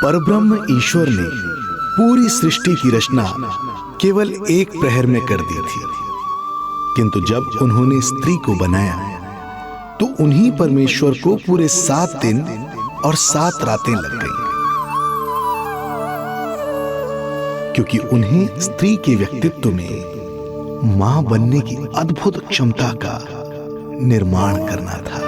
परब्रह्म ईश्वर ने पूरी सृष्टि की रचना केवल एक प्रहर में कर दी थी, किंतु जब उन्होंने स्त्री को बनाया तो उन्हीं परमेश्वर को पूरे 7 दिन और 7 रातें लग गईं, क्योंकि उन्हें स्त्री के व्यक्तित्व में मां बनने की अद्भुत क्षमता का निर्माण करना था,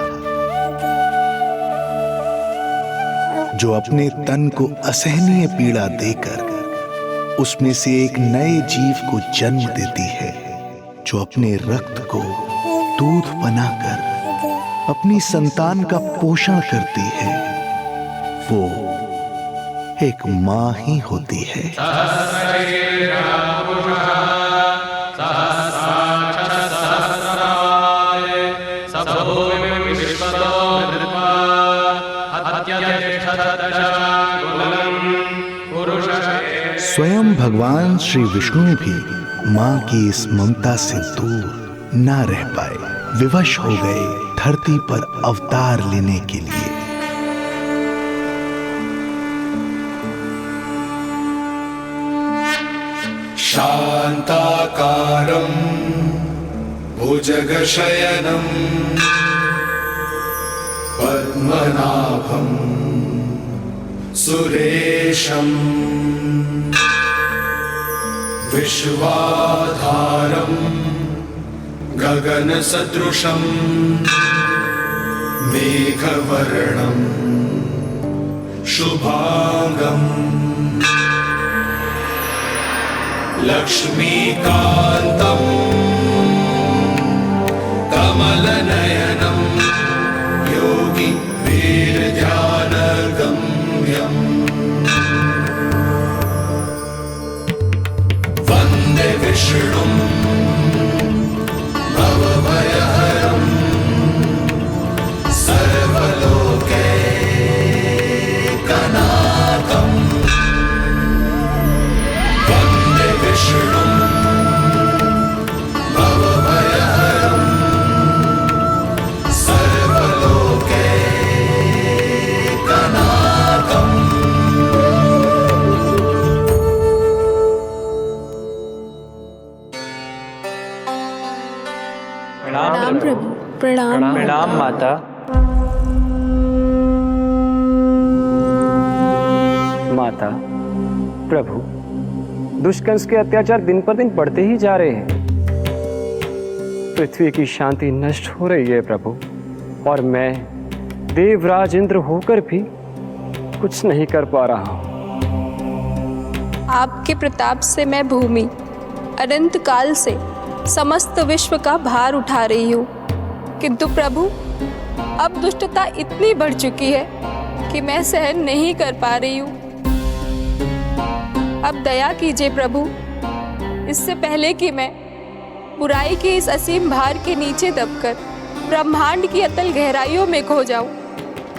जो अपने तन को असहनीय पीड़ा देकर उसमें से एक नए जीव को जन्म देती है, जो अपने रक्त को दूध बनाकर अपनी संतान का पोषण करती है। वो एक मां ही होती है। स्वयं भगवान श्री विष्णु भी मां की इस ममता से दूर ना रह पाए, विवश हो गए धरती पर अवतार लेने के लिए। शांताकारं भुजगशयनं पद्मनाभं सुरेशं विश्वाधारं गगनसदृशं मेघवर्णं शुभांगं लक्ष्मीकान्तं कमलनयनं योगी वीरध्यानगम्यं वन्दे विष्णुं भवभयहरं सर्वलोकैकनाथं वन्दे विष्णुं भवभयहरं सर्वलोकैकनाथम्। प्रणाम प्रभु। प्रणाम प्रणाम माता। माता, प्रभु, दुष्कंस के अत्याचार दिन पर दिन बढ़ते ही जा रहे हैं। पृथ्वी की शांति नष्ट हो रही है प्रभु, और मैं देवराज इंद्र होकर भी कुछ नहीं कर पा रहा हूँ। आपके प्रताप से मैं भूमि अनंत काल से समस्त विश्व का भार उठा रही हूँ, किंतु प्रभु अब दुष्टता इतनी बढ़ चुकी है कि मैं सहन नहीं कर पा रही हूँ। अब दया कीजिए प्रभु, इससे पहले कि मैं बुराई के इस असीम भार के नीचे दबकर ब्रह्मांड की अतल गहराइयों में खो जाऊं।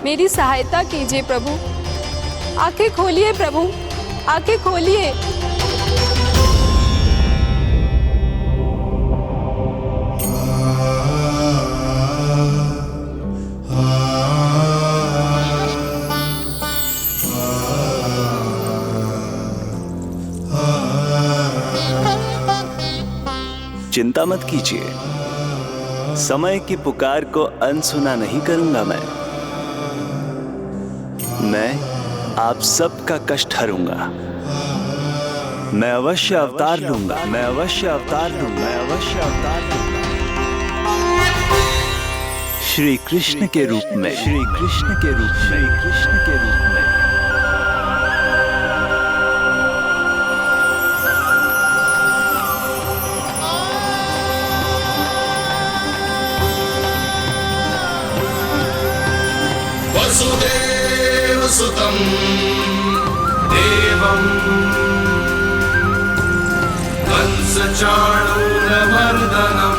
मेरी सहायता कीजिए प्रभु। आंखें खोलिए प्रभु, आंखें खोलिए। चिंता मत कीजिए, समय की पुकार को अनसुना नहीं करूंगा। मैं आप सबका कष्ट हरूंगा। मैं अवश्य अवतार लूंगा, मैं अवश्य अवतार लूंगा, मैं अवश्य अवतार लूंगा। श्री कृष्ण के रूप में, श्री कृष्ण के रूप में, श्री कृष्ण के रूप में। वसुदेवसुतं देवं कंसचाणूरमर्दनं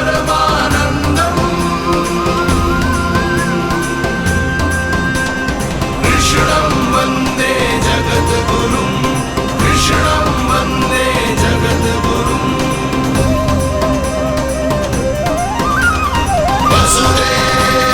यशोदपरमानन्दं कृष्णं वन्दे जगद्गुरुं, कृष्णं वन्दे जगद्गुरुं। वसुदेव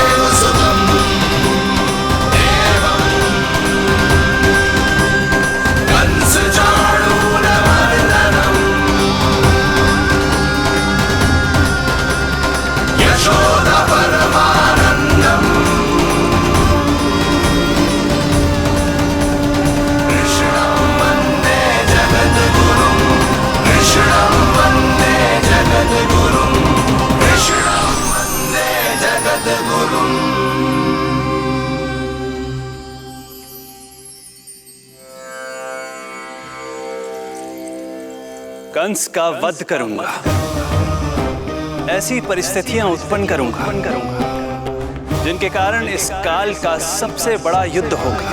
कंस का वध करूंगा। ऐसी परिस्थितियां उत्पन्न करूंगा जिनके कारण इस काल का सबसे बड़ा युद्ध होगा।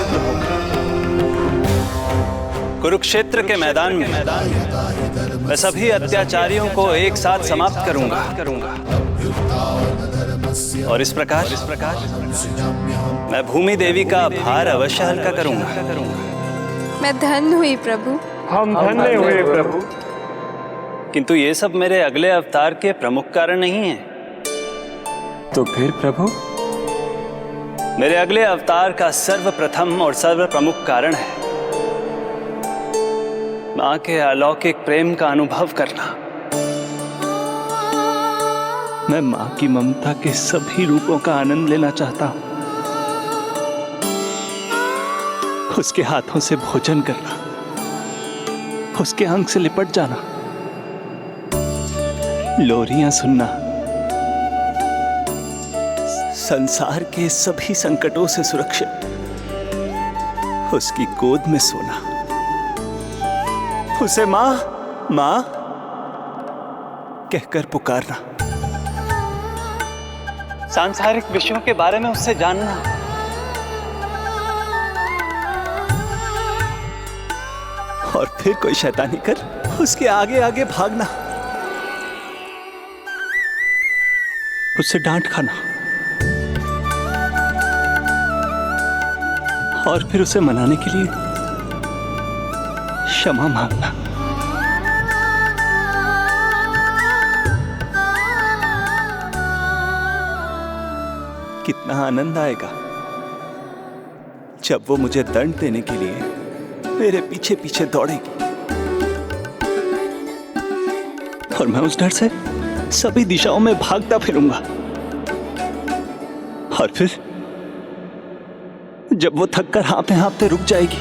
कुरुक्षेत्र के मैदान में मैं सभी अत्याचारियों को एक साथ समाप्त करूंगा और इस प्रकार मैं भूमि देवी का भार अवश्य हल्का करूंगा। मैं धन्य हुई प्रभु। हम धन्य हुए प्रभु। किंतु ये सब मेरे अगले अवतार के प्रमुख कारण नहीं है। तो फिर प्रभु? मेरे अगले अवतार का सर्वप्रथम और सर्व प्रमुख कारण है मां के अलौकिक प्रेम का अनुभव करना। मैं मां की ममता के सभी रूपों का आनंद लेना चाहता हूं। उसके हाथों से भोजन करना, उसके अंग से लिपट जाना, लोरियां सुनना, संसार के सभी संकटों से सुरक्षित उसकी गोद में सोना, उसे मां मां कहकर पुकारना, सांसारिक विषयों के बारे में उससे जानना, और फिर कोई शैतानी कर उसके आगे आगे भागना, उससे डांट खाना और फिर उसे मनाने के लिए क्षमा मांगना। कितना आनंद आएगा जब वो मुझे दंड देने के लिए मेरे पीछे पीछे दौड़ेगी और मैं उस डर से सभी दिशाओं में भागता फिरूंगा। और फिर जब वो थककर हाँफते हाँफते रुक जाएगी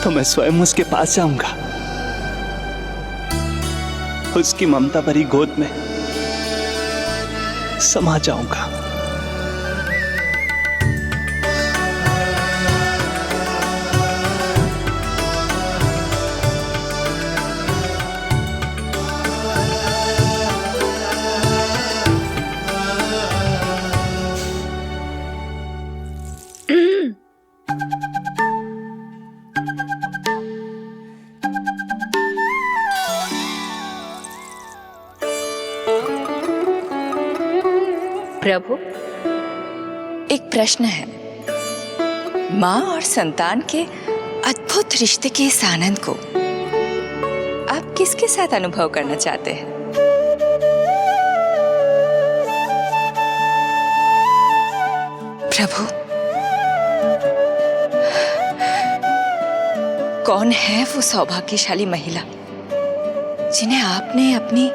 तो मैं स्वयं उसके पास जाऊंगा, उसकी ममता भरी गोद में समा जाऊंगा। प्रभु, एक प्रश्न है। माँ और संतान के अद्भुत रिश्ते के इस आनंद को आप किसके साथ अनुभव करना चाहते हैं? प्रभु, कौन है वो सौभाग्यशाली महिला जिन्हें आपने अपनी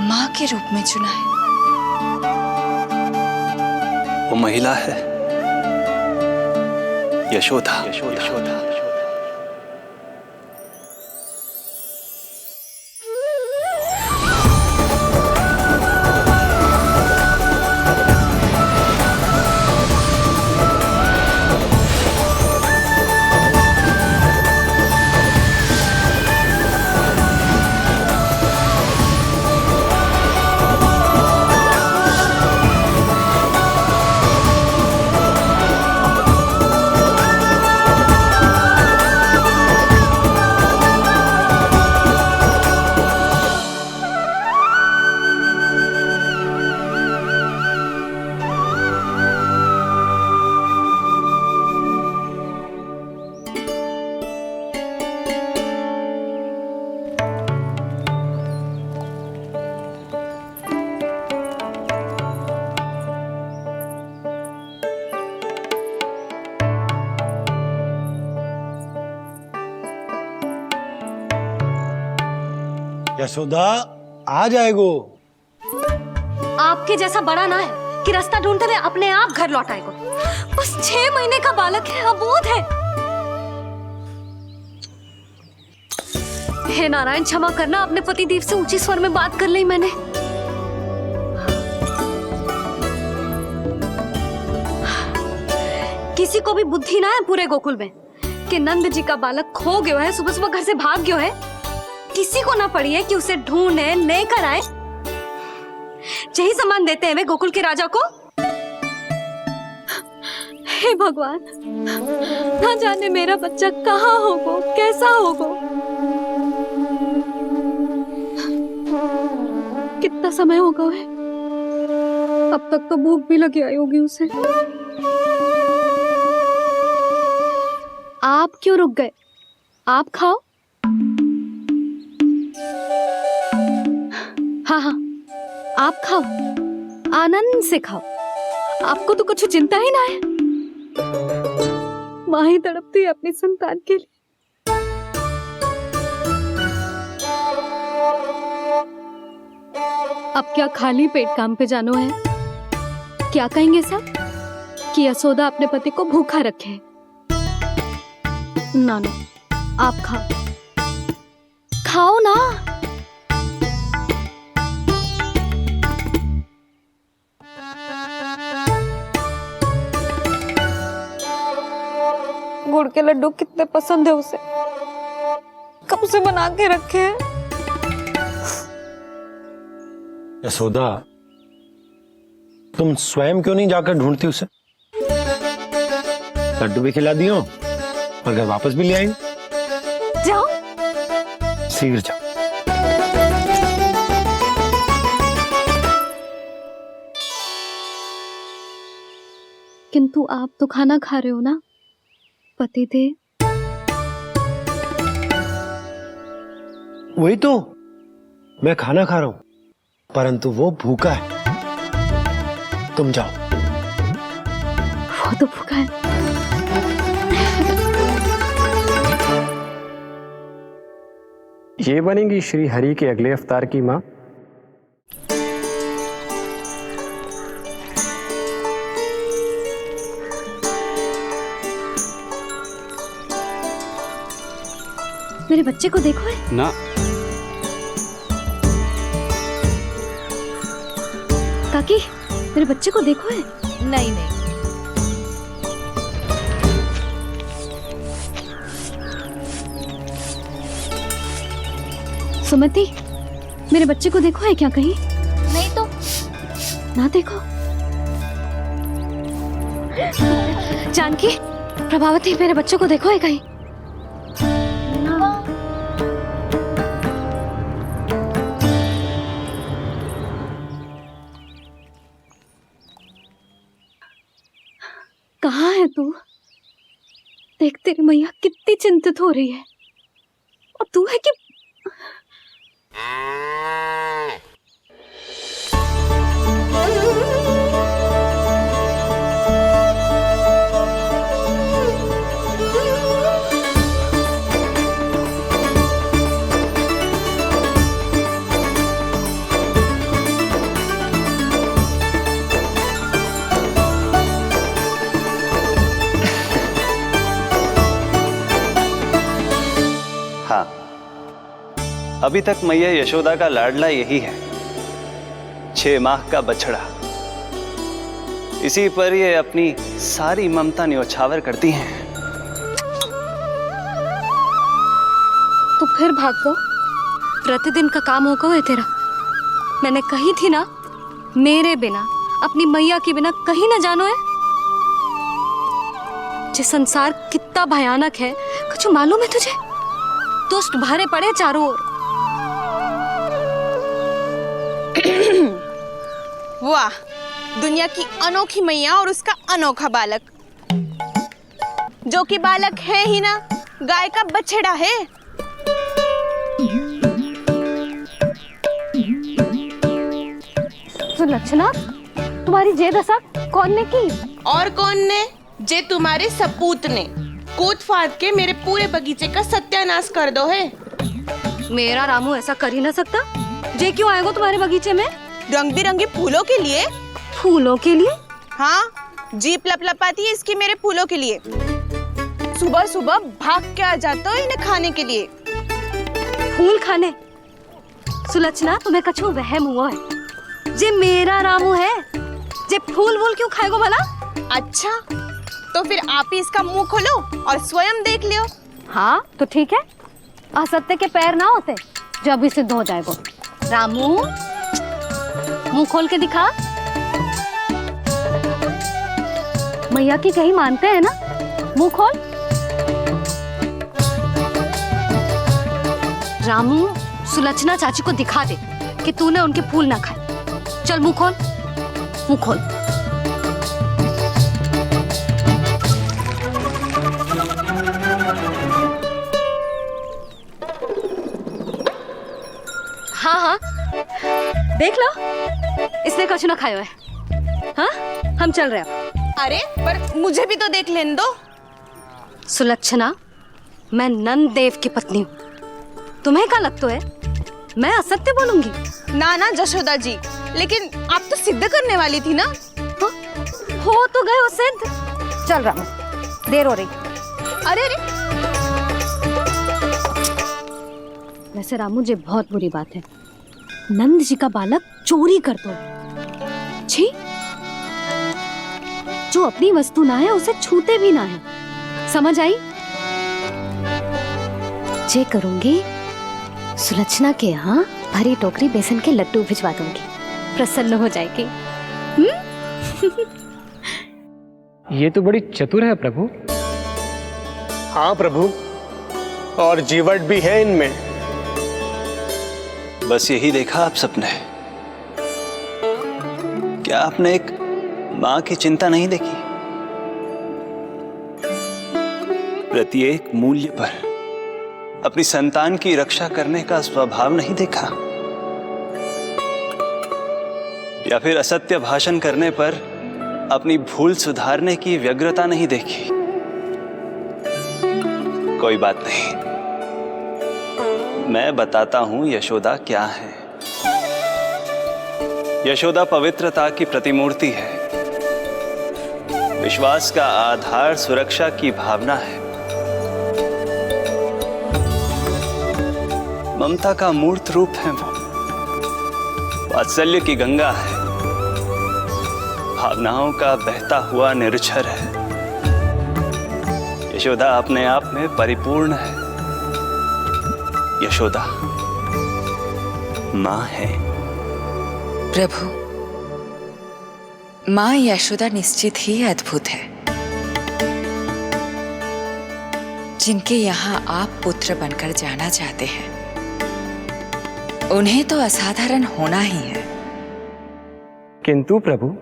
माँ के रूप में चुना है? वो महिला है यशोदा। यशोदा आ जाएगो। आपके जैसा बड़ा ना है कि रास्ता ढूंढते हुए अपने आप घर लौट आएगो। बस 6 महीने का बालक है, अबोध है। हे नारायण, क्षमा करना, अपने पति देव से ऊंचे स्वर में बात कर ली मैंने। किसी को भी बुद्धि ना है पूरे गोकुल में के नंद जी का बालक खो गयो है, सुबह सुबह घर से भाग गयो है। किसी को ना पड़ी है कि उसे ढूंढे लेकर आए। यही सामान देते हैं वे गोकुल के राजा को। हे भगवान, ना जाने मेरा बच्चा कहाँ होगा, कैसा होगा। कितना समय होगा है, अब तक तो भूख भी लगी आई होगी उसे। आप क्यों रुक गए? आप खाओ। हाँ हाँ, आप खाओ, आनंद से खाओ। आपको तो कुछ चिंता ही ना है। माँ ही तड़पती है अपनी संतान के लिए। अब क्या खाली पेट काम पे जानो है? क्या कहेंगे सब कि यशोदा अपने पति को भूखा रखे? ना ना, आप खाओ, खाओ ना। गुड़ के लड्डू कितने पसंद है उसे, कब से बना के रखे हैं। यशोदा, तुम स्वयं क्यों नहीं जाकर ढूंढती उसे? लड्डू भी खिला दियो और घर वापस भी ले आएंगे। जाओ, शीघ्र जाओ। किंतु आप तो खाना खा रहे हो ना पति देव? वही तो, मैं खाना खा रहा हूं, परंतु वो भूखा है। तुम जाओ। वो तो भूखा है। ये बनेगी श्री हरि के अगले अवतार की माँ। मेरे बच्चे को देखो है ना। काकी, मेरे बच्चे को देखो है। नहीं नहीं, सुमति, मेरे बच्चे को देखो है क्या कहीं? नहीं तो। ना देखो। जानकी, प्रभावती, मेरे बच्चे को देखो है कहीं? कहाँ है तू? देख, तेरी मैया कितनी चिंतित हो रही है, और तू है कि हाँ, अभी तक मैया यशोदा का लाडला यही है, 6 माह का बछड़ा। इसी पर ये अपनी सारी ममता न्योछावर करती हैं। तू फिर भाग गो। प्रतिदिन का काम होगा है तेरा। मैंने कही थी ना, मेरे बिना, अपनी मैया के बिना कहीं ना जानो है। ये संसार कितना भयानक है, कुछ मालूम है तुझे? दुष्ट भरे पड़े चारों ओर। वाह, दुनिया की अनोखी मैया और उसका अनोखा बालक, जो कि बालक है ही ना, गाय का बछड़ा है। सुलक्षणा, तुम्हारी जे दशा कौन ने की? और कौन ने? जे तुम्हारे सपूत ने कूद फाड़ के मेरे पूरे बगीचे का सत्यानाश कर दो है। मेरा रामू ऐसा कर ही ना सकता। जे क्यों आएगा तुम्हारे बगीचे में? रंग बिरंगे फूलों के लिए। फूलों के लिए? हाँ, जीप लपलपाती है इसकी मेरे फूलों के लिए। सुबह सुबह भाग के आ जाता है इन्हें खाने के लिए। फूल खाने? सुलक्षणा, तुम्हें कछु वहम हुआ है। जे मेरा रामू है, जे फूल वूल क्यों खाएगो भला? अच्छा, तो फिर आप ही इसका मुंह खोलो और स्वयं देख लियो। हाँ तो ठीक है, असत्य के पैर ना होते जो अभी सिद्ध हो जाए वो। रामू मुंह खोल के दिखा। मैया की कहीं मानते हैं ना, मुंह खोल। रामू सुलक्षणा चाची को दिखा दे कि तूने उनके फूल ना खाए। चल मुंह खोल, मुंह खोल। हाँ हाँ देख लो, इसने कुछ ना खाया है। हाँ हम चल रहे हैं। अरे पर मुझे भी तो देख लेने दो। सुलक्षणा, मैं नंद देव की पत्नी हूँ, तुम्हें क्या लगता है मैं असत्य बोलूंगी? ना ना जशोदा जी, लेकिन आप तो सिद्ध करने वाली थी ना। हाँ? हो तो गए हो सिद्ध। चल रामू, देर हो रही। अरे अरे वैसे रामू जी बहुत बुरी बात है, नंद जी का बालक चोरी कर दो। छी, जो अपनी वस्तु ना है उसे छूते भी ना है, समझ आई? जे करूंगी सुलक्षणा के यहाँ भरी टोकरी बेसन के लड्डू भिजवा दूंगी, प्रसन्न हो जाएगी। ये तो बड़ी चतुर है प्रभु। हाँ प्रभु, और जीवट भी है इनमें। बस यही देखा आप सबने? क्या आपने एक मां की चिंता नहीं देखी? प्रत्येक मूल्य पर अपनी संतान की रक्षा करने का स्वभाव नहीं देखा? या फिर असत्य भाषण करने पर अपनी भूल सुधारने की व्यग्रता नहीं देखी? कोई बात नहीं, मैं बताता हूं यशोदा क्या है। यशोदा पवित्रता की प्रतिमूर्ति है, विश्वास का आधार सुरक्षा की भावना है, ममता का मूर्त रूप है वो, वात्सल्य की गंगा है, भावनाओं का बहता हुआ निर्झर है। यशोदा अपने आप में परिपूर्ण है। यशोदा मां है। प्रभु, मां यशोदा निश्चित ही अद्भुत है, जिनके यहाँ आप पुत्र बनकर जाना चाहते हैं। उन्हें तो असाधारण होना ही है। किंतु प्रभु,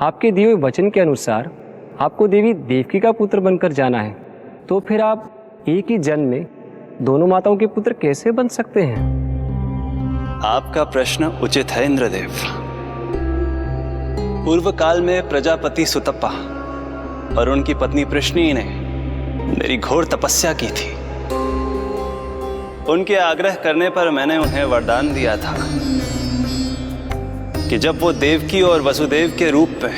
आपके दिए हुए वचन के अनुसार आपको देवी देवकी का पुत्र बनकर जाना है, तो फिर आप एक ही जन्म में दोनों माताओं के पुत्र कैसे बन सकते हैं? आपका प्रश्न उचित है इंद्रदेव। पूर्व काल में प्रजापति सुतप्पा और उनकी पत्नी प्रश्नी ने मेरी घोर तपस्या की थी। उनके आग्रह करने पर मैंने उन्हें वरदान दिया था कि जब वो देवकी और वसुदेव के रूप में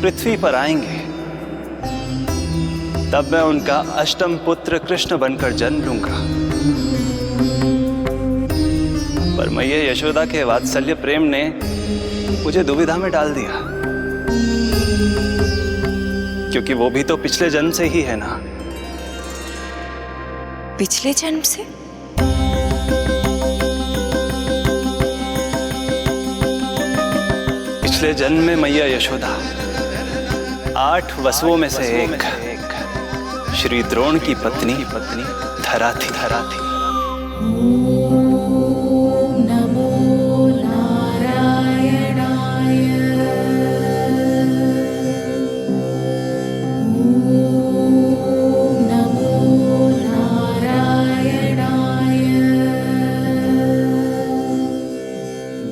पृथ्वी पर आएंगे, तब मैं उनका अष्टम पुत्र कृष्ण बनकर जन्म लूंगा। पर मैया यशोदा के वात्सल्य प्रेम ने मुझे दुविधा में डाल दिया, क्योंकि वो भी तो पिछले जन्म से ही है ना। पिछले जन्म से? पिछले जन्म में मैया यशोदा 8 वसुओं में से एक श्री द्रोण की पत्नी धरा थी।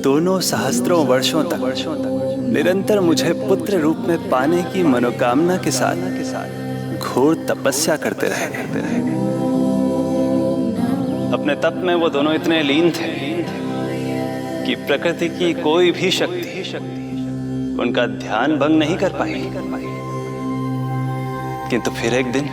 दोनों सहस्त्रों वर्षों तक निरंतर मुझे पुत्र रूप में पाने की मनोकामना के साथ घोर तपस्या करते रहे। अपने तप में वो दोनों इतने लीन थे कि प्रकृति की कोई भी शक्ति उनका ध्यान भंग नहीं कर पाई। किंतु फिर एक दिन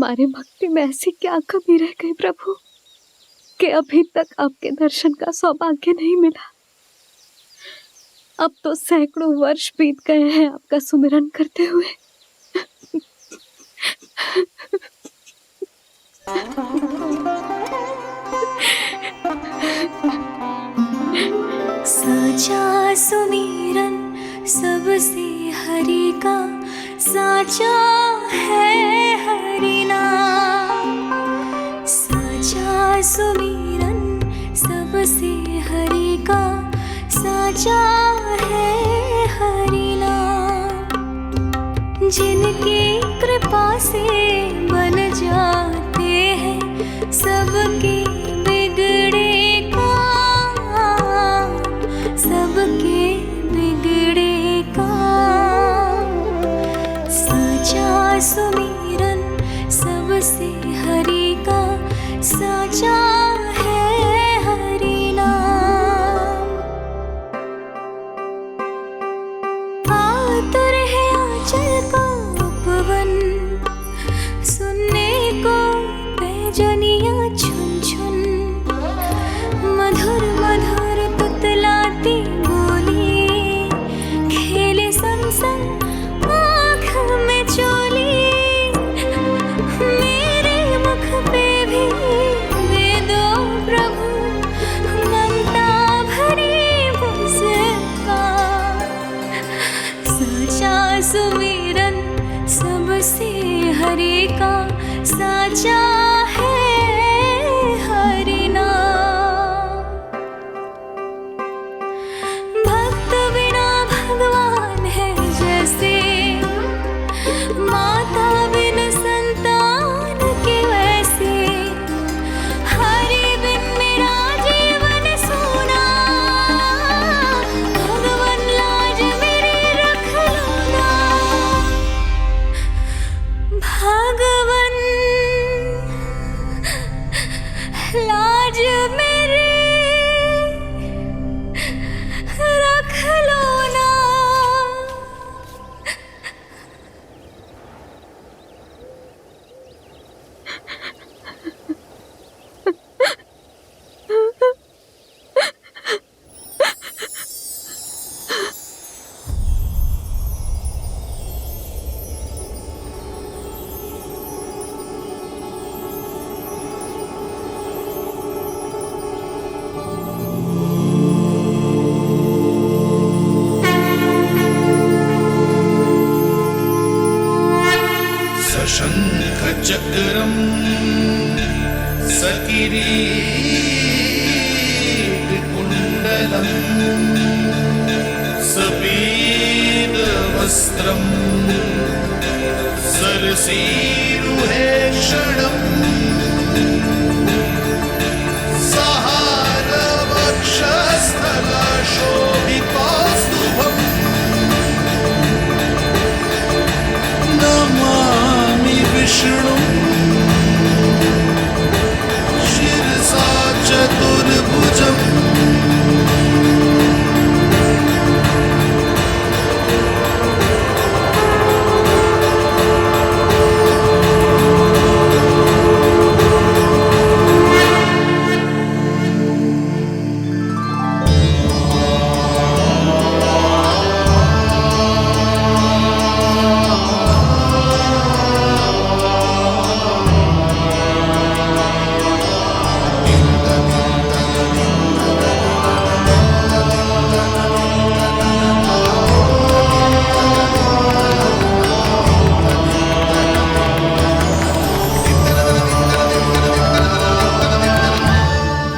हमारे भक्ति में ऐसी क्या कमी रह गई प्रभु कि अभी तक आपके दर्शन का सौभाग्य नहीं मिला। अब तो सैकड़ों वर्ष बीत गए हैं आपका सुमिरन करते हुए। साचा सुमिरन सबसे हरि का, साचा है हरि नाम। साचा सुमिरन सबसे हरि का, साचा है हरि नाम। जिनकी कृपा से बन जाते हैं सबके बिगड़े काम, सबके बिगड़े काम। साचा सुमिरन सबसे हरि का, साचा है हरि नाम। आतुर है आंचल का उपवन, सुनने को पैजनिया छुन छुन। मधुर मधुर तुतलाती बोली, खेले संग संग आँख में चोली। मेरे मुख पे भी वे दो प्रभु, ममता भरी मुस्कान। साचा सुमिरन सबसे हरि का, साचा है हरि नाम। भक्त बिना भगवान है जैसे, माता बिन संतान के वैसे। हरि बिन मेरा जीवन सूना, भगवान लाज मेरी रख लो ना। भगवान लाज मेरी रख लो ना। सशंख चक्रम सकिरीट कुंडलम सपीत वस्त्रम सरसीरुहे क्षणम। सहार वक्षस्थला शोभितास्तुभम् नमामि विष्णु शिरसा चतुर्भुजम्।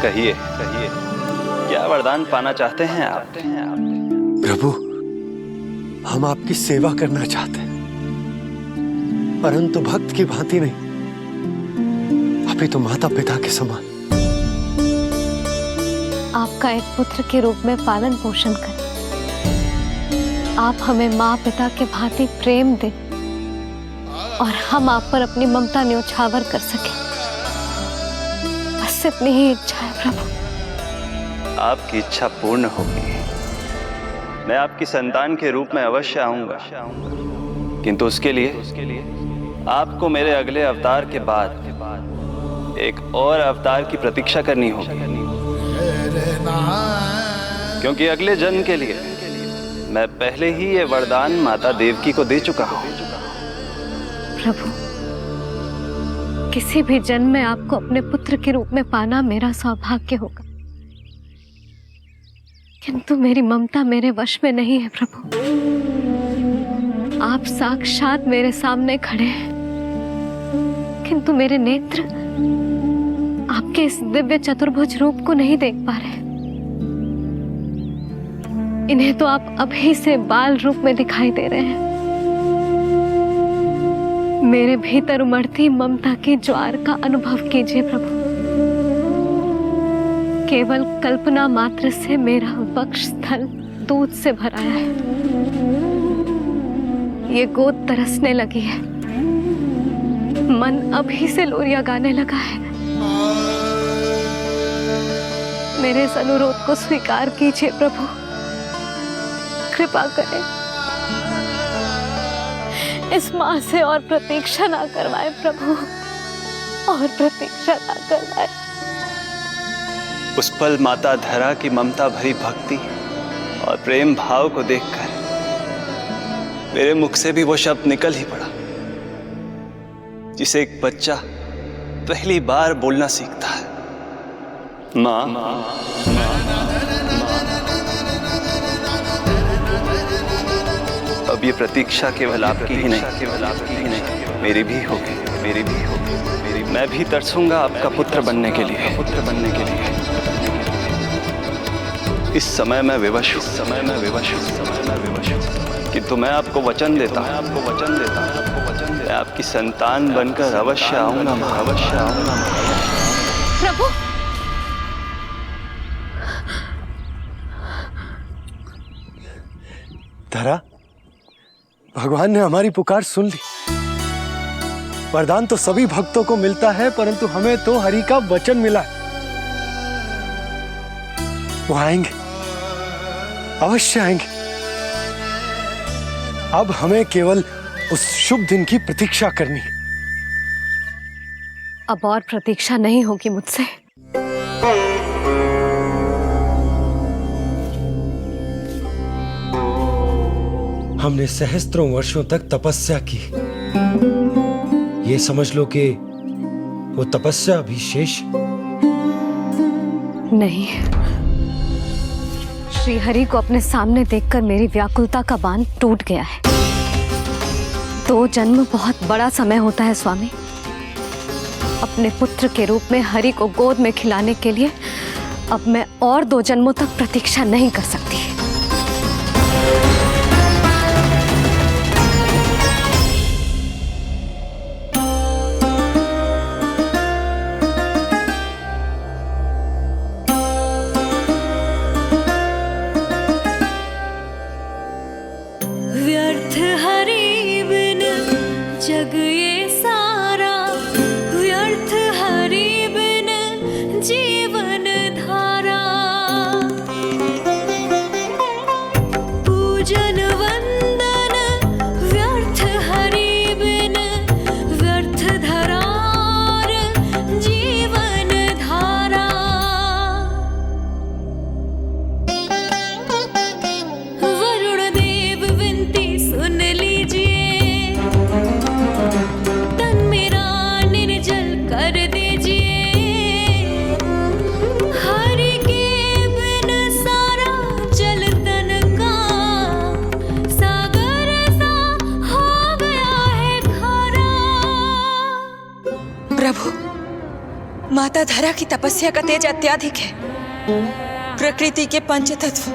कहिए कहिए, क्या वरदान पाना चाहते हैं आप? प्रभु, हम आपकी सेवा करना चाहते हैं, परंतु भक्त की भांति नहीं, अभी तो माता पिता के समान। आपका एक पुत्र के रूप में पालन पोषण करें। आप हमें माँ पिता के भांति प्रेम दें और हम आप पर अपनी ममता न्योछावर कर सकें। बस इतनी ही इच्छा है प्रभु। आपकी इच्छा पूर्ण होगी। मैं आपकी संतान के रूप में अवश्य आऊंगा, किंतु उसके लिए आपको मेरे अगले अवतार के बाद एक और अवतार की प्रतीक्षा करनी होगी, क्योंकि अगले जन्म के लिए मैं पहले ही ये वरदान माता देवकी को दे चुका हूं। प्रभु, किसी भी जन्म में आपको अपने पुत्र के रूप में पाना मेरा सौभाग्य होगा, किंतु मेरी ममता मेरे वश में नहीं है। प्रभु, आप साक्षात मेरे सामने खड़े हैं, किंतु मेरे नेत्र आपके इस दिव्य चतुर्भुज रूप को नहीं देख पा रहे। इन्हें तो आप अभी से बाल रूप में दिखाई दे रहे हैं। मेरे भीतर उमड़ती ममता की ज्वार का अनुभव कीजिए प्रभु। केवल कल्पना मात्र से मेरा वक्षस्थल दूध से भराया है। ये गोद तरसने लगी है, मन अभी से लोरिया गाने लगा है। मेरे इस अनुरोध को स्वीकार कीजिए प्रभु, कृपा करें। इस मां से और प्रतीक्षा ना करवाए प्रभु, और प्रतीक्षा ना करवाए। उस पल माता धरा की ममता भरी भक्ति और प्रेम भाव को देखकर मेरे मुख से भी वो शब्द निकल ही पड़ा जिसे एक बच्चा पहली बार बोलना सीखता है, माँ। अब ये प्रतीक्षा केवल आपकी ही नहीं, मेरी भी होगी। मैं भी तरसूंगा आपका पुत्र बनने के लिए। इस समय मैं विवश हूँ, किंतु मैं आपको वचन देता हूँ, मैं आपकी संतान बनकर अवश्य आऊंगा, प्रभु, धरा, भगवान ने हमारी पुकार सुन ली। वरदान तो सभी भक्तों को मिलता है, परंतु हमें तो हरि का वचन मिला है। वो आएंगे, अवश्य आएंगे। अब हमें केवल उस शुभ दिन की प्रतीक्षा करनी है। अब और प्रतीक्षा नहीं होगी मुझसे। हमने सहस्त्रों वर्षों तक तपस्या की, ये समझ लो कि वो तपस्या अभी शेष नहीं। श्री हरि को अपने सामने देखकर मेरी व्याकुलता का बांध टूट गया है। 2 जन्म बहुत बड़ा समय होता है स्वामी। अपने पुत्र के रूप में हरि को गोद में खिलाने के लिए अब मैं और 2 जन्मों तक प्रतीक्षा नहीं कर सकती। व्यर्थ हरि बिन जग ये सारा, व्यर्थ हरि बिन जीवन धारा। पूजन वंदन व्यर्थ हरि बिन, व्यर्थ धरार जीवन धारा। वरुण देव विनती सुन लीजिए, तन मेरा निर्जल कर दीजिए। हरि के बिन सारा जल तन का सागर सा हो गया है खारा। प्रभु, माता धरा की तपस्या का तेज अत्याधिक है। प्रकृति के पंचतत्व,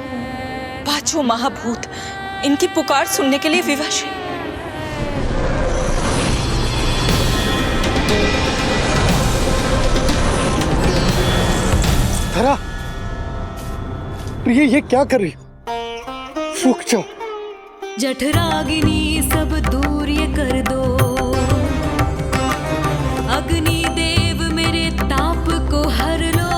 5 महाभूत इनकी पुकार सुनने के लिए विवश है। धरा, प्रिय, ये क्या कर रही हो? रुक जाओ। जठराग्नि सब दूर ये कर दो, अग्नि देव मेरे ताप को हर लो।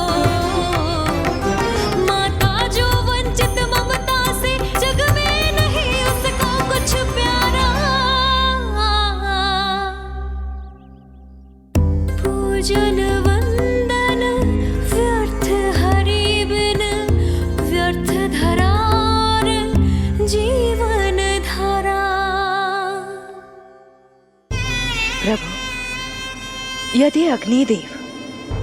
माता जो वंचित ममता से, जग में नहीं उसको कुछ प्यारा। पूजन वंदन व्यर्थ हरि बिन व्यर्थ धरार जीवन धारा। प्रभु, यदि अग्निदेव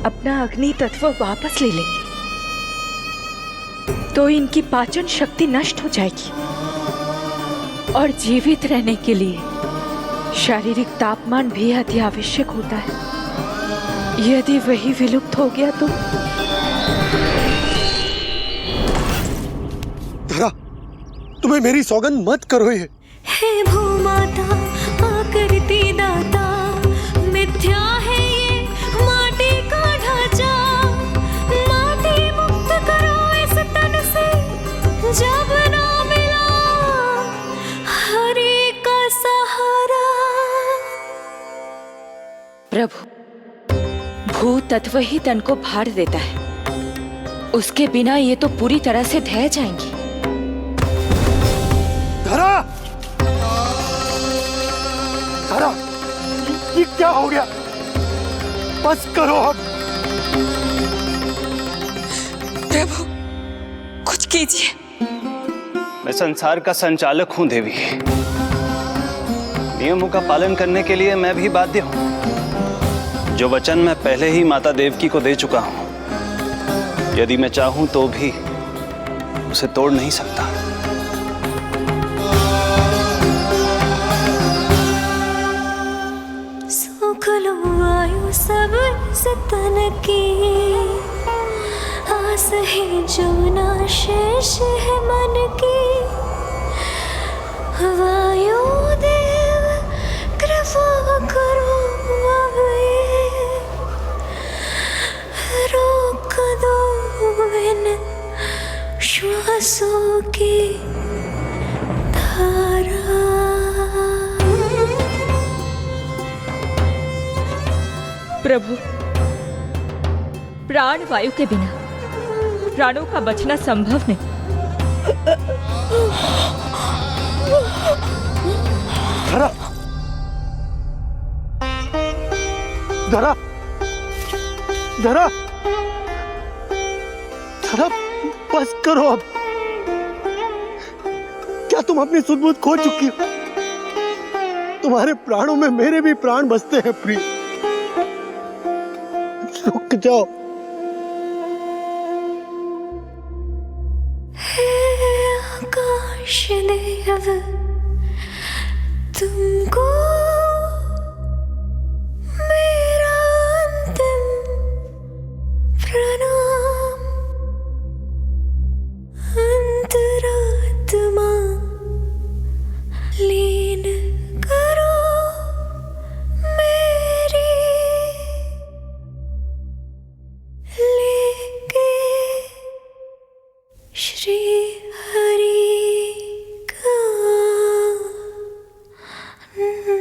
अपना अग्नि तत्व वापस ले लेंगे तो इनकी पाचन शक्ति नष्ट हो जाएगी और जीवित रहने के लिए शारीरिक तापमान भी अति आवश्यक होता है। यदि वही विलुप्त हो गया तो धरा, तुम्हें मेरी सौगंध मत करो ये। हे भूमाता आकृति दाता, मिथ्या है ये माटी का ढांचा। माटी मुक्त करो इस तन से, जब ना मिला हरि का सहारा। प्रभु, भू तत्व ही तन को भार देता है, उसके बिना ये तो पूरी तरह से ढह जाएंगी। धरा, धरा, ये क्या हो गया? बस करो अब। प्रभु, कुछ कीजिए। मैं संसार का संचालक हूं देवी। नियमों का पालन करने के लिए मैं भी बाध्य हूं। जो वचन मैं पहले ही माता देवकी को दे चुका हूं, यदि मैं चाहूं तो भी उसे तोड़ नहीं सकता। सुख लो आयु सब इस तन की, आस है जो ना शेष है मन की। वायु देव कृपा करो अब ये, रोक दो इन श्वासों की धारा। प्रभु, प्राण वायु के बिना प्राणों का बचना संभव नहीं। धरा, धरा, धरा, धरा, बस करो अब। क्या तुम अपनी सुध-बुध खो चुकी हो? तुम्हारे प्राणों में मेरे भी प्राण बसते हैं प्रिय। रुक जाओ। हे आकाश देव, तुमको मेरा अंतिम प्रणाम। अंतरात्मा लीन करो मेरी, लेके श्री हरि का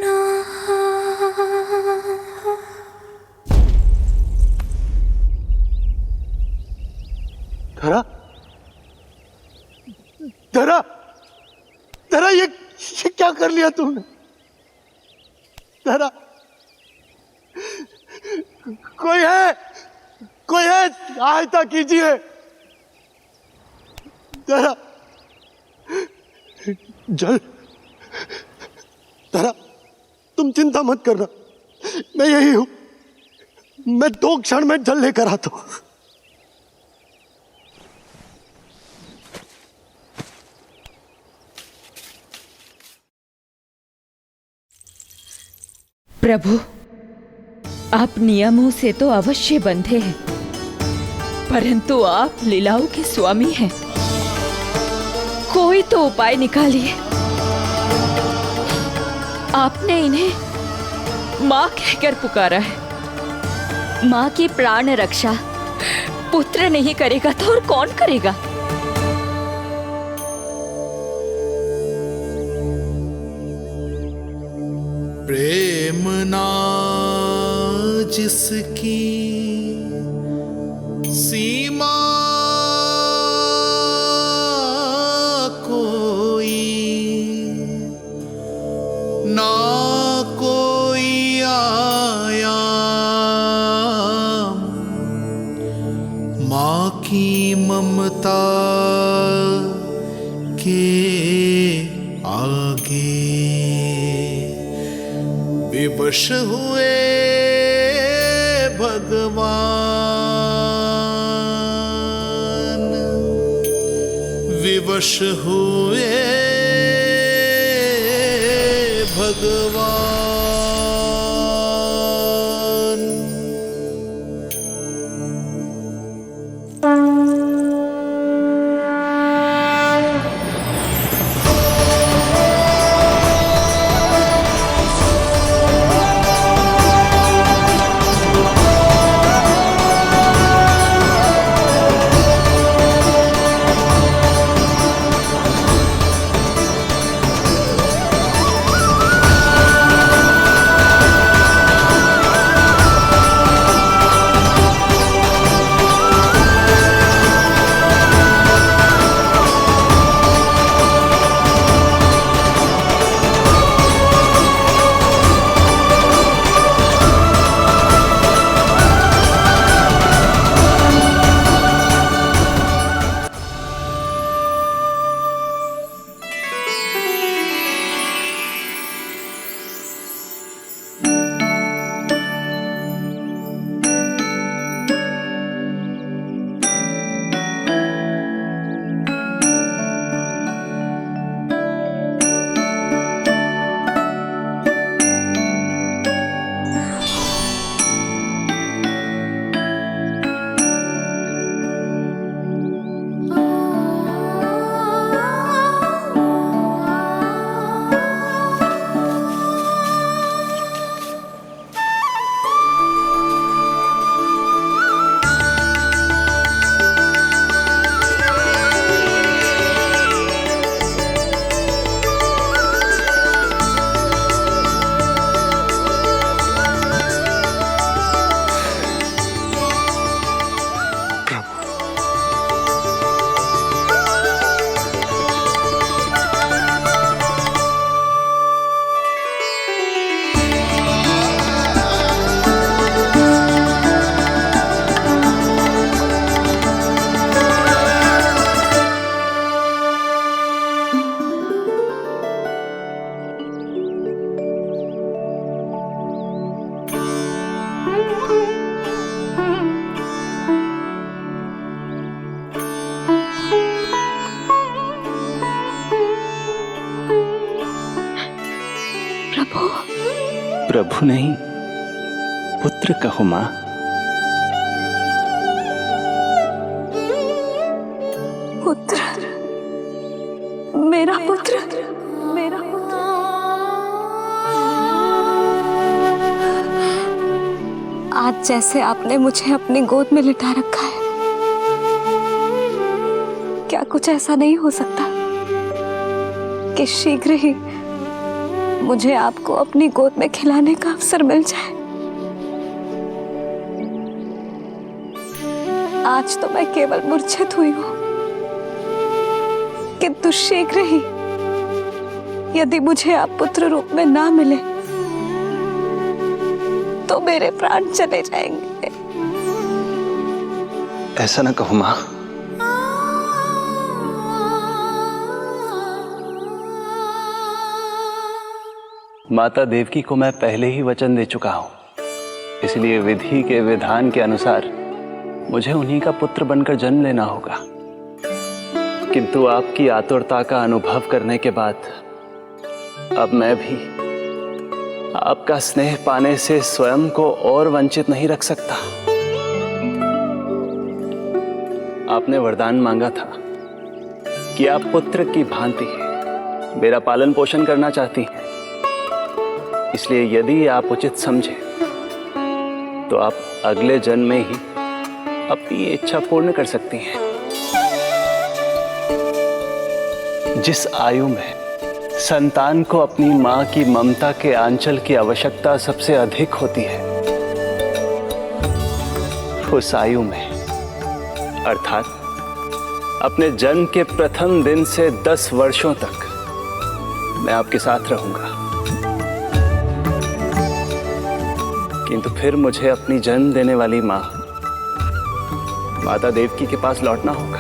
नाम। धरा, धरा, धरा, ये क्या कर लिया तुमने? धरा, कोई है, कोई है, सहायता कीजिए। धरा, जल, धरा, तुम चिंता मत करना, मैं यही हूं। मैं 2 क्षण में जल लेकर आता हूं। प्रभु, आप नियमों से तो अवश्य बंधे हैं, परंतु आप लीलाओं के स्वामी हैं। कोई तो उपाय निकालिए। आपने इन्हें माँ कहकर पुकारा है। माँ की प्राण रक्षा पुत्र नहीं करेगा तो और कौन करेगा? प्रेम ना जिसकी सीमा कोई, ना कोई आया माँ की ममता के आगे विवश हुए भगवान, विवश हुए भगवान। प्रभु नहीं, पुत्र कहो मां। पुत्र, मेरा पुत्र, मेरा पुत्र। आज जैसे आपने मुझे अपनी गोद में लिटा रखा है, क्या कुछ ऐसा नहीं हो सकता कि शीघ्र ही मुझे आपको अपनी गोद में खिलाने का अवसर मिल जाए? आज तो मैं केवल मूर्छित हुई हूं, किंतु शीघ्र ही यदि मुझे आप पुत्र रूप में ना मिले तो मेरे प्राण चले जाएंगे। ऐसा ना कहो मां। माता देवकी को मैं पहले ही वचन दे चुका हूं, इसलिए विधि के विधान के अनुसार मुझे उन्हीं का पुत्र बनकर जन्म लेना होगा। किंतु आपकी आतुरता का अनुभव करने के बाद अब मैं भी आपका स्नेह पाने से स्वयं को और वंचित नहीं रख सकता। आपने वरदान मांगा था कि आप पुत्र की भांति मेरा पालन पोषण करना चाहती हैं, इसलिए यदि आप उचित समझे तो आप अगले जन्म में ही अपनी इच्छा पूर्ण कर सकती हैं। जिस आयु में संतान को अपनी मां की ममता के आंचल की आवश्यकता सबसे अधिक होती है, उस आयु में अर्थात अपने जन्म के प्रथम दिन से 10 वर्षों तक मैं आपके साथ रहूंगा। किंतु फिर मुझे अपनी जन्म देने वाली मां माता देवकी के पास लौटना होगा।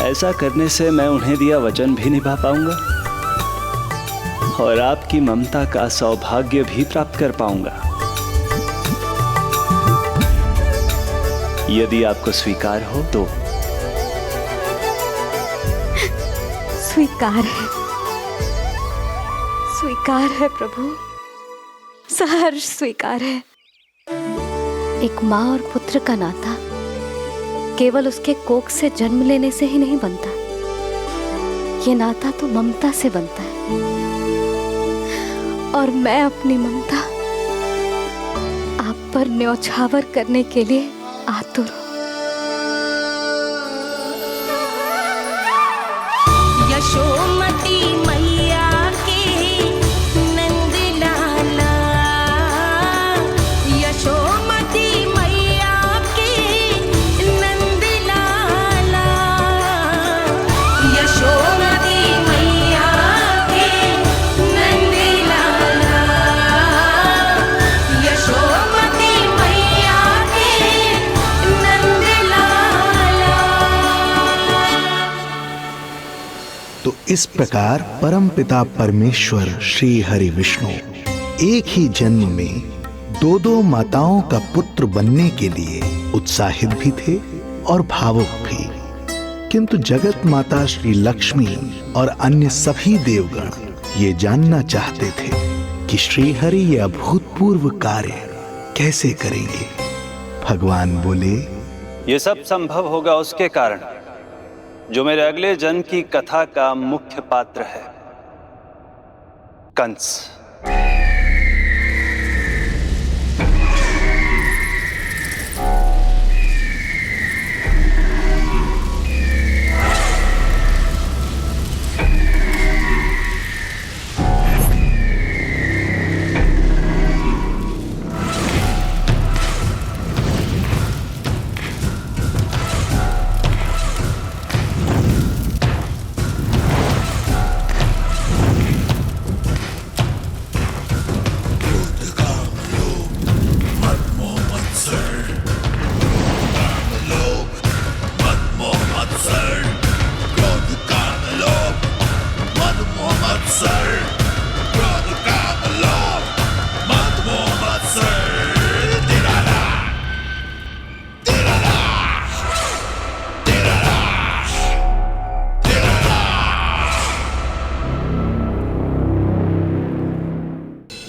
ऐसा करने से मैं उन्हें दिया वचन भी निभा पाऊंगा और आपकी ममता का सौभाग्य भी प्राप्त कर पाऊंगा। यदि आपको स्वीकार हो तो। स्वीकार है प्रभु, सहर्ष स्वीकार है। एक माँ और पुत्र का नाता केवल उसके कोख से जन्म लेने से ही नहीं बनता, ये नाता तो ममता से बनता है, और मैं अपनी ममता आप पर न्यौछावर करने के लिए आतुर हूं। यशोमती मैया के नंद लाला, यशोमती मैया के नंद लाला, यशोमती मैया के नंद लाला, यशोमती मैया के नंद लाला। तो इस प्रकार परमपिता परमेश्वर श्री हरि विष्णु एक ही जन्म में दो दो माताओं का पुत्र बनने के लिए उत्साहित भी थे और भावुक भी। किंतु जगत माता श्री लक्ष्मी और अन्य सभी देवगण ये जानना चाहते थे कि श्री हरि ये अभूतपूर्व कार्य कैसे करेंगे। भगवान बोले, ये सब संभव होगा उसके कारण जो मेरे अगले जन्म की कथा का मुख्य पात्र है, कंस।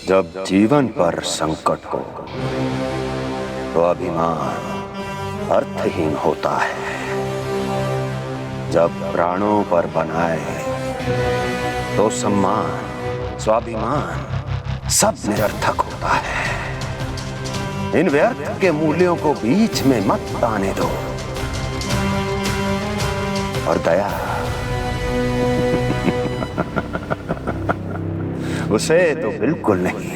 जब जीवन पर संकट हो तो अभिमान अर्थहीन होता है, जब प्राणों पर बनाए तो सम्मान स्वाभिमान सब निरर्थक होता है। इन व्यर्थ के मूल्यों को बीच में मत आने दो, और दया उसे तो बिल्कुल नहीं।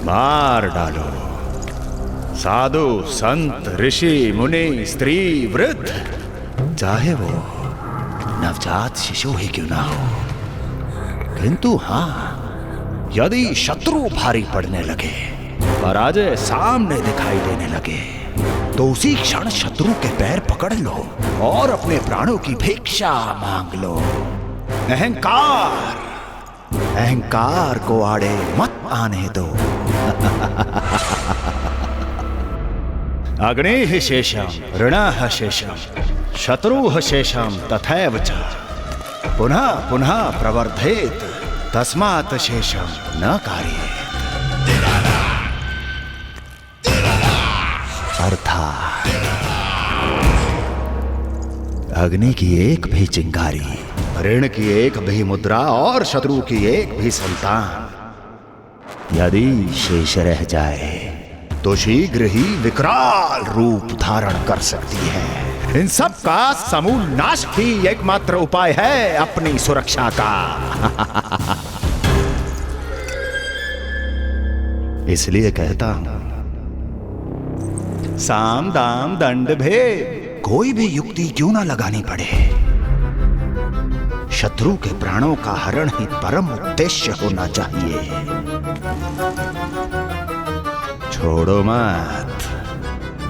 मार डालो साधु संत ऋषि मुनि स्त्री वृद्ध, चाहे वो नवजात शिशु ही क्यों ना हो। किंतु हाँ, यदि शत्रु भारी पड़ने लगे, पराजय सामने दिखाई देने लगे, तो उसी क्षण शत्रु के पैर पकड़ लो और अपने प्राणों की भिक्षा मांग लो। अहंकार को आड़े मत आने दो। अग्नेः शेषम ऋणः शेषम शत्रुः शेषम तथैव च पुनः पुनः प्रवर्धेत तस्मात् शेषम न कार्येत। अर्थात अग्नि की एक भी चिंगारी, ऋण की एक भी मुद्रा और शत्रु की एक भी संतान यदि शेष रह जाए तो शीघ्र ही विकराल रूप धारण कर सकती है। इन सब का समूल नाश ही एकमात्र उपाय है अपनी सुरक्षा का। इसलिए कहता हूं, साम दाम दंड भेद कोई भी युक्ति क्यों ना लगानी पड़े, शत्रु के प्राणों का हरण ही परम उद्देश्य होना चाहिए। रोड़ो मत,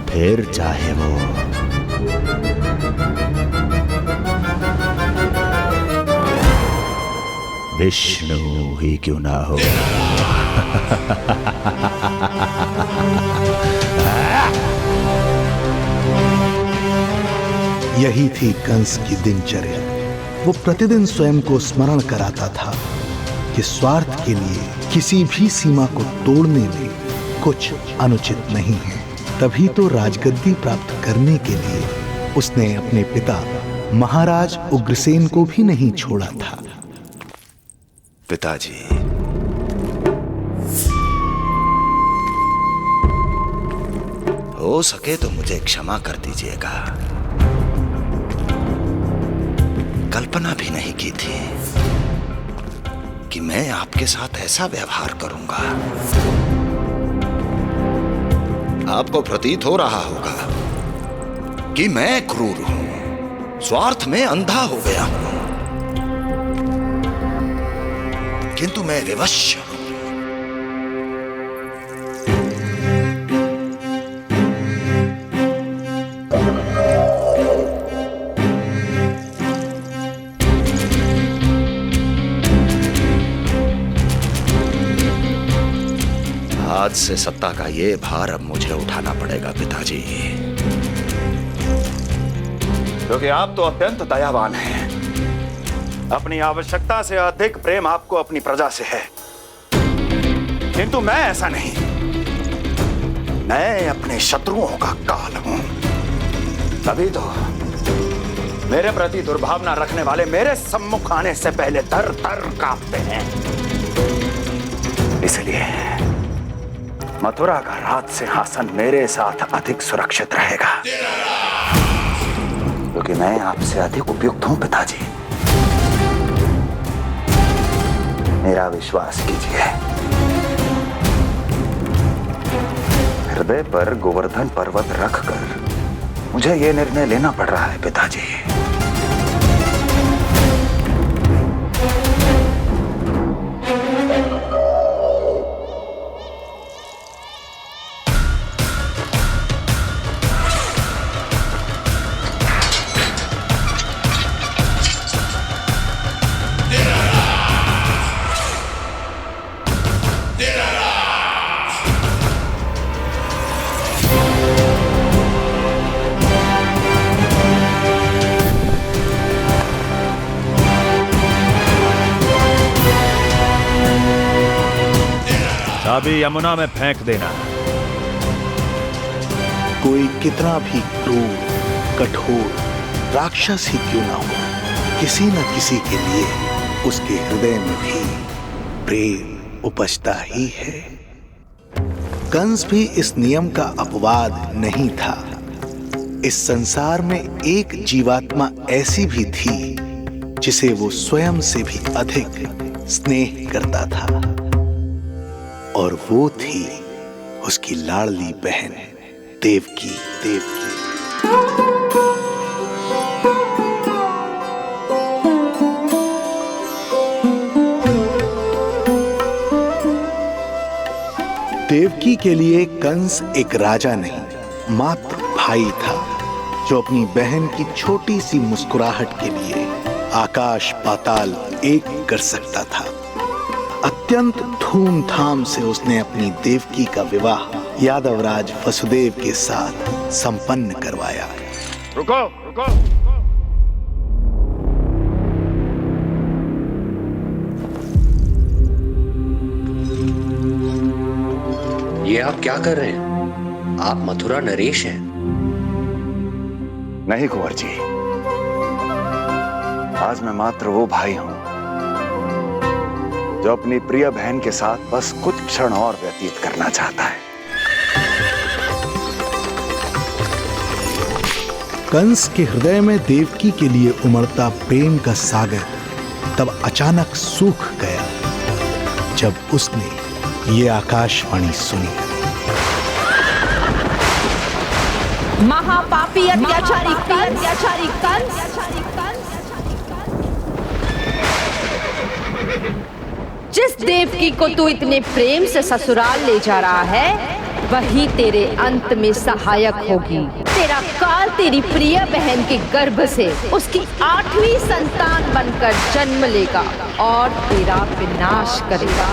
फिर चाहे वो विष्णु ही क्यों ना हो। यही थी कंस की दिनचर्या। वो प्रतिदिन स्वयं को स्मरण कराता था कि स्वार्थ के लिए किसी भी सीमा को तोड़ने में कुछ अनुचित नहीं है। तभी तो राजगद्दी प्राप्त करने के लिए उसने अपने पिता महाराज उग्रसेन को भी नहीं छोड़ा था। पिताजी, हो सके तो मुझे क्षमा कर दीजिएगा। कल्पना भी नहीं की थी कि मैं आपके साथ ऐसा व्यवहार करूंगा। आपको प्रतीत हो रहा होगा कि मैं क्रूर हूं, स्वार्थ में अंधा हो गया हूं, किंतु मैं विवश हूं। आज से सत्ता का ये भार अब मुझे उठाना पड़ेगा पिताजी, क्योंकि आप तो अत्यंत दयावान हैं। अपनी आवश्यकता से अधिक प्रेम आपको अपनी प्रजा से है, किंतु मैं ऐसा नहीं। मैं अपने शत्रुओं का काल हूं। तभी तो मेरे प्रति दुर्भावना रखने वाले मेरे सम्मुख आने से पहले थर थर कांपते हैं। इसलिए मथुरा का राज सिंहासन मेरे साथ अधिक सुरक्षित रहेगा, क्योंकि मैं आपसे अधिक उपयुक्त हूं पिताजी। मेरा विश्वास कीजिए। हृदय पर गोवर्धन पर्वत रखकर मुझे यह निर्णय लेना पड़ रहा है पिताजी। चाबी यमुना में फेंक देना। कोई कितना भी क्रूर, कठोर राक्षस ही क्यों ना हो, किसी न किसी के लिए उसके हृदय में भी प्रेम उपजता ही है। कंस भी इस नियम का अपवाद नहीं था। इस संसार में एक जीवात्मा ऐसी भी थी जिसे वो स्वयं से भी अधिक स्नेह करता था, और वो थी उसकी लाडली बहन देवकी। देवकी के लिए कंस एक राजा नहीं, मात्र भाई था, जो अपनी बहन की छोटी सी मुस्कुराहट के लिए आकाश पाताल एक कर सकता था। अत्यंत धूमधाम से उसने अपनी देवकी का विवाह यादवराज वसुदेव के साथ संपन्न करवाया। रुको। ये आप क्या कर रहे हैं? आप मथुरा नरेश हैं। नहीं कुंवर जी, आज मैं मात्र वो भाई हूं जो अपनी प्रिय बहन के साथ बस कुछ क्षण और व्यतीत करना चाहता है। कंस के हृदय में देवकी के लिए उमड़ता प्रेम का सागर तब अचानक सूख गया जब उसने ये आकाशवाणी सुनी। महापापी अत्याचारी कंस, जिस देवकी को तू इतने प्रेम से ससुराल ले जा रहा है, वही तेरे अंत में सहायक होगी। तेरा काल तेरी प्रिय बहन के गर्भ से उसकी 8वीं संतान बनकर जन्म लेगा और तेरा विनाश करेगा।